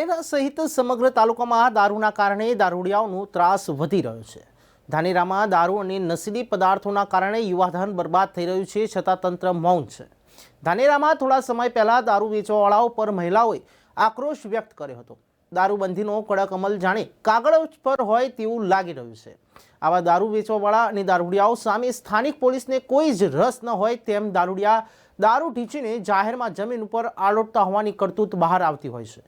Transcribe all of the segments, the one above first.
ધાનેરા સહિત સમગ્ર તાલુકામાં દારૂના કારણે દારૂડિયાઓનો ત્રાસ વધી રહ્યો છે। ધાનેરામાં દારૂ અને નશીલી પદાર્થોના કારણે યુવાધન બરબાદ થઈ રહ્યું છે, છતાં તંત્ર મૌન છે। ધાનેરામાં થોડા સમય પહેલા દારૂ વેચવાવાળાઓ પર મહિલાઓએ આક્રોશ વ્યક્ત કર્યો હતો। દારૂબંધીનો કડક અમલ જાણે કાગળ પર હોય તેવું લાગી રહ્યું છે। આવા દારૂ વેચવાવાળા અને દારૂડિયાઓ સામે સ્થાનિક પોલીસને કોઈ જ રસ ન હોય તેમ દારૂડિયા દારૂ ઢીંચીને જાહેરમાં જમીન ઉપર આલોટતા હોવાની કરતૂત બહાર આવતી હોય છે।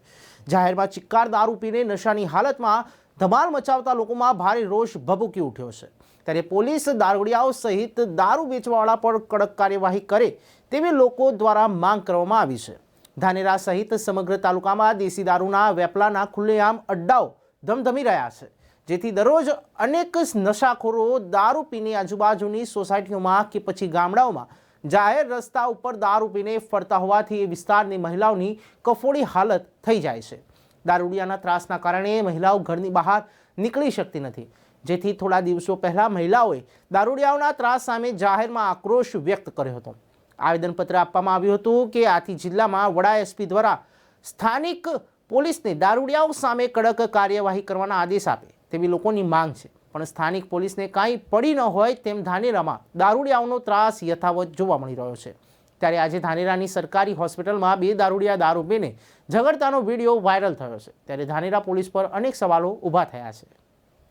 જાહેરમાં ચિક્કાર દારૂ પીને નશાની હાલતમાં ધમાલ મચાવતા લોકોમાં ભારે રોષ ભભૂકી ઉઠ્યો છે। ત્યારે પોલીસ દારૂડિયાઓ સહિત દારૂ વેચવાવાળા પર કડક કાર્યવાહી કરે તેવી લોકો દ્વારા માંગ કરવામાં આવી છે। ધાનેરા સહિત સમગ્ર તાલુકામાં દેશી દારૂના વેપલાના ખુલ્લેઆમ અડ્ડાઓ ધમધમી રહ્યા છે, જેથી દરરોજ અનેક નશાખોરો દારૂ પીને આજુબાજુની સોસાયટીઓમાં કે પછી ગામડાઓમાં જાહેર રસ્તા ઉપર દારૂ પીને ફરતા હોવાથી એ વિસ્તારની મહિલાઓની કફોડી હાલત થઈ જાય છે। દારૂડિયાના ત્રાસના કારણે મહિલાઓ ઘરની બહાર નીકળી શકતી નથી, જેથી થોડા દિવસો પહેલા મહિલાઓએ દારૂડિયાઓના ત્રાસ સામે જાહેરમાં આક્રોશ વ્યક્ત કર્યો હતો। આવેદનપત્ર આપવામાં આવ્યું હતું કે આથી જિલ્લામાં વડા એસપી દ્વારા સ્થાનિક પોલીસને દારૂડિયાઓ સામે કડક કાર્યવાહી કરવાના આદેશ આપે તેવી લોકોની માંગ છે, પણ સ્થાનિક પોલીસને કાંઈ પડી ન હોય તેમ ધાનેરામાં દારૂડિયાઓનો ત્રાસ યથાવત જોવા મળી રહ્યો છે। ત્યારે આજે ધાનેરાની સરકારી હોસ્પિટલમાં 2 દારૂડિયા દારૂ પીને ઝઘડતાનો વિડીયો વાયરલ થયો છે। ત્યારે ધાનેરા પોલીસ પર અનેક સવાલો ઊભા થયા છે।